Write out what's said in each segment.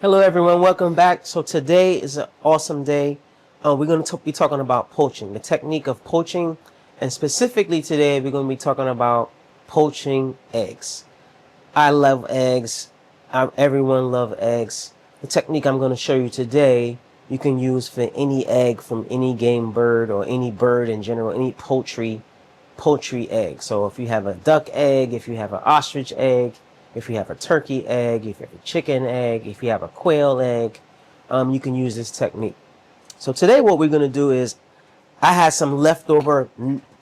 Hello everyone, welcome back. So today is an awesome day. We're going to be talking about poaching, the technique of poaching, and specifically today we're going to be talking about poaching eggs. I love eggs. Everyone loves eggs. The technique I'm going to show you today you can use for any egg from any game bird or any bird in general, any poultry egg. So if you have a duck egg, if you have an ostrich egg, if you have a turkey egg, if you have a chicken egg, if you have a quail egg, you can use this technique. So today what we're going to do is I had some leftover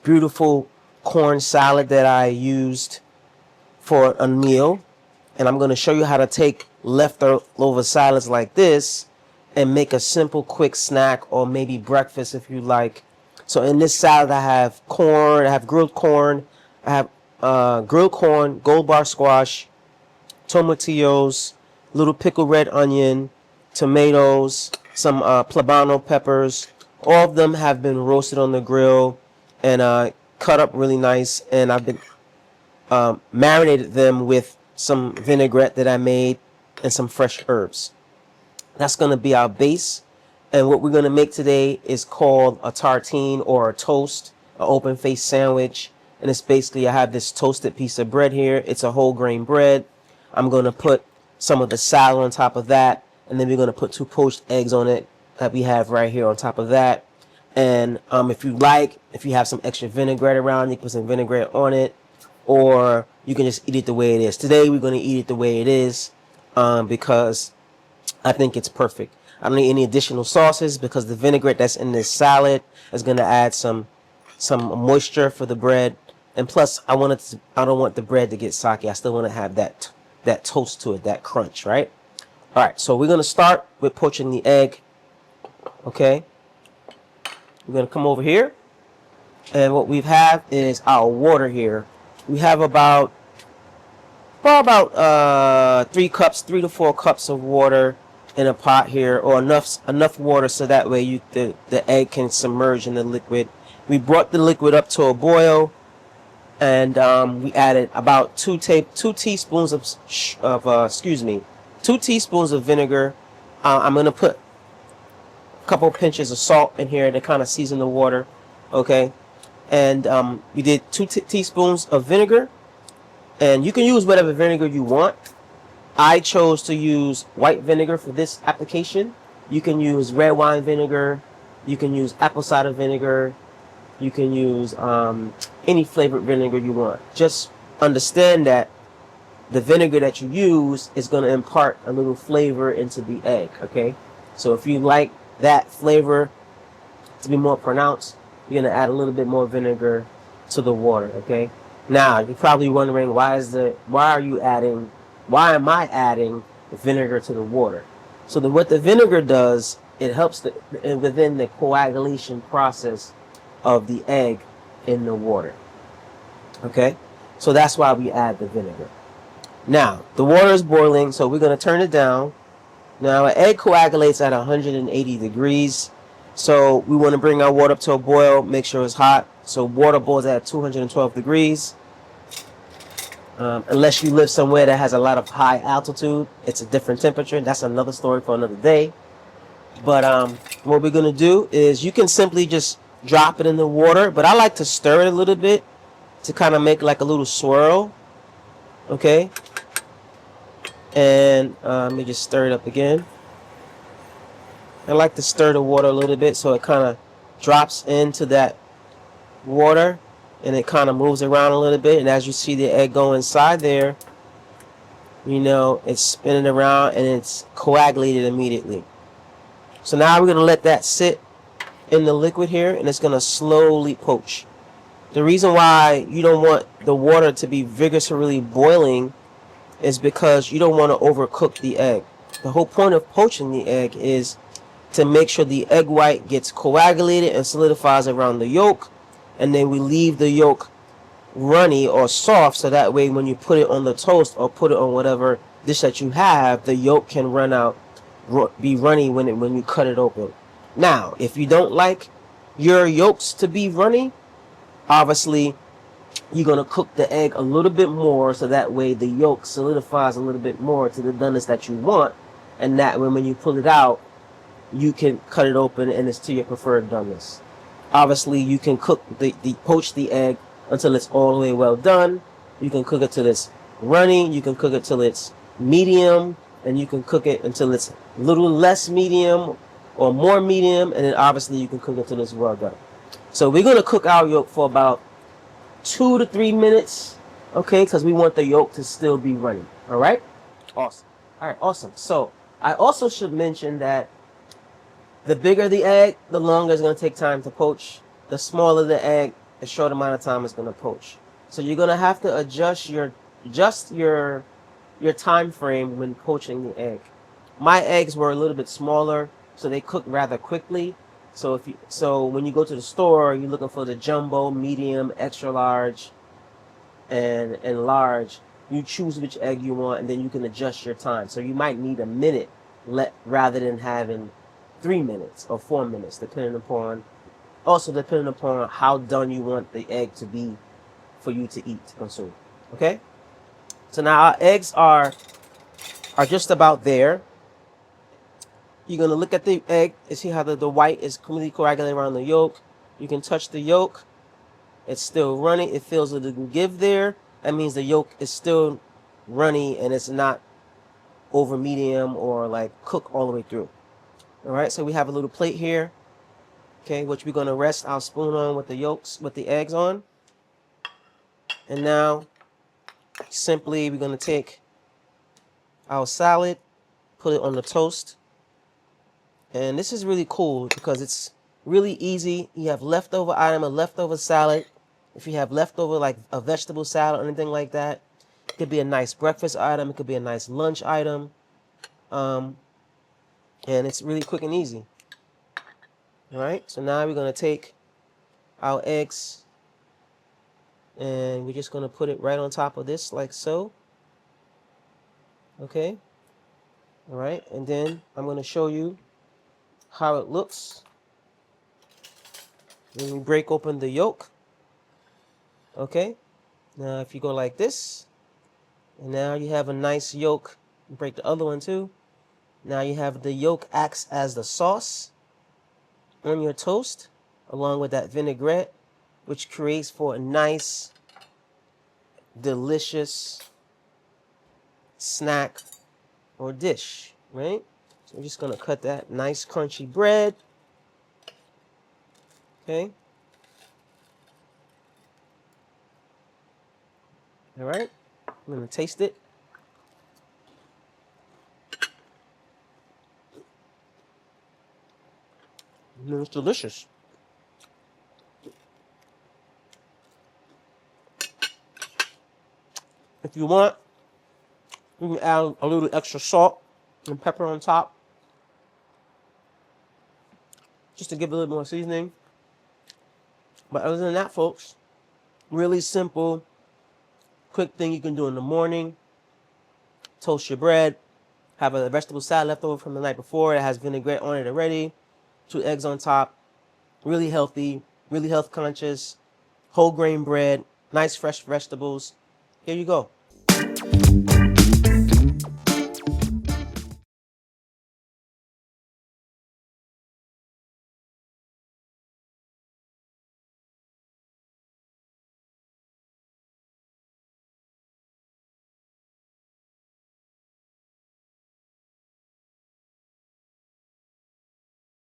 beautiful corn salad that I used for a meal. And I'm going to show you how to take leftover salads like this and make a simple quick snack or maybe breakfast if you like. So in this salad I have corn, I have grilled corn, I have gold bar squash, tomatillos, little pickled red onion, tomatoes, some poblano peppers. All of them have been roasted on the grill and cut up really nice. And I've been marinated them with some vinaigrette that I made and some fresh herbs. That's going to be our base. And what we're going to make today is called a tartine or a toast, an open face sandwich. And it's basically I have this toasted piece of bread here. It's a whole grain bread. I'm going to put some of the salad on top of that, and then we're going to put 2 poached eggs on it that we have right here on top of that. And if you have some extra vinaigrette around, you can put some vinaigrette on it, or you can just eat it the way it is. Today we're going to eat it the way it is because I think it's perfect. I don't need any additional sauces because the vinaigrette that's in this salad is going to add some moisture for the bread. And plus, I don't want the bread to get soggy. I still want to have that toast to it, that crunch, right? All right, so we're going to start with poaching the egg. Okay, we're going to come over here, and what we have is our water here. We have about 3 to 4 cups of water in a pot here, or enough water so that way the egg can submerge in the liquid. We brought the liquid up to a boil. And we added about 2 teaspoons of 2 teaspoons of vinegar. I'm gonna put a couple pinches of salt in here to kind of season the water, okay? And we did 2 teaspoons of vinegar, and you can use whatever vinegar you want. I chose to use white vinegar for this application. You can use red wine vinegar. You can use apple cider vinegar. You can use any flavored vinegar you want. Just understand that the vinegar that you use is going to impart a little flavor into the egg, okay? So if you like that flavor to be more pronounced, you're going to add a little bit more vinegar to the water, okay? Now, you're probably wondering why am I adding vinegar to the water? So what the vinegar does, it helps within the coagulation process of the egg in the water. Okay, so that's why we add the vinegar. Now the water is boiling, so we're going to turn it down. Now an egg coagulates at 180 degrees, so we want to bring our water up to a boil, make sure it's hot. So water boils at 212 degrees. Unless you live somewhere that has a lot of high altitude, it's a different temperature. That's another story for another day. But what we're going to do is you can simply just drop it in the water, but I like to stir it a little bit to kind of make like a little swirl. Okay, and let me just stir it up again. I like to stir the water a little bit so it kind of drops into that water and it kind of moves around a little bit, and as you see the egg go inside there, you know, it's spinning around and it's coagulated immediately. So now we're going to let that sit in the liquid here, and it's going to slowly poach. The reason why you don't want the water to be vigorously boiling is because you don't want to overcook the egg. The whole point of poaching the egg is to make sure the egg white gets coagulated and solidifies around the yolk, and then we leave the yolk runny or soft so that way when you put it on the toast or put it on whatever dish that you have, the yolk can be runny when you cut it open. Now, if you don't like your yolks to be runny, obviously you're going to cook the egg a little bit more so that way the yolk solidifies a little bit more to the doneness that you want, and that when you pull it out, you can cut it open and it's to your preferred doneness. Obviously, you can cook poach the egg until it's all the way well done. You can cook it till it's runny. You can cook it till it's medium, and you can cook it until it's a little less medium or more medium, and then obviously you can cook it till it's well done. So we're gonna cook our yolk for about 2 to 3 minutes, okay? Because we want the yolk to still be runny. All right. Awesome. All right. Awesome. So I also should mention that the bigger the egg, the longer it's going to take time to poach. The smaller the egg, a short amount of time it's going to poach. So you're going to have to adjust your time frame when poaching the egg. My eggs were a little bit smaller, so they cook rather quickly. So when you go to the store, you're looking for the jumbo, medium, extra large, and large. You choose which egg you want, and then you can adjust your time. So you might need a minute rather than having 3 minutes or 4 minutes, depending upon how done you want the egg to be for you to eat, to consume. Okay? So now our eggs are just about there. You're going to look at the egg and see how the white is completely coagulated around the yolk. You can touch the yolk. It's still running. It feels a little give there. That means the yolk is still runny and it's not over medium or like cooked all the way through. All right, so we have a little plate here, okay, which we're going to rest our spoon on with the eggs on. And now, simply, we're going to take our salad, put it on the toast. And this is really cool because it's really easy. You have leftover item, a leftover salad. If you have leftover, like a vegetable salad or anything like that, it could be a nice breakfast item. It could be a nice lunch item. And it's really quick and easy. All right, so now we're going to take our eggs and we're just going to put it right on top of this like so. Okay. All right, and then I'm going to show you how it looks when we break open the yolk. Okay, now if you go like this, and now you have a nice yolk. Break the other one too. Now you have the yolk acts as the sauce on your toast, along with that vinaigrette, which creates for a nice, delicious snack or dish, right? So we're just going to cut that nice crunchy bread. Okay. All right. I'm going to taste it. It's delicious. If you want, you can add a little extra salt and pepper on top, just to give it a little more seasoning. But other than that, folks, really simple, quick thing you can do in the morning. Toast your bread, have a vegetable salad left over from the night before that has vinaigrette on it already, 2 eggs on top, really healthy, really health conscious, whole grain bread, nice fresh vegetables. Here you go.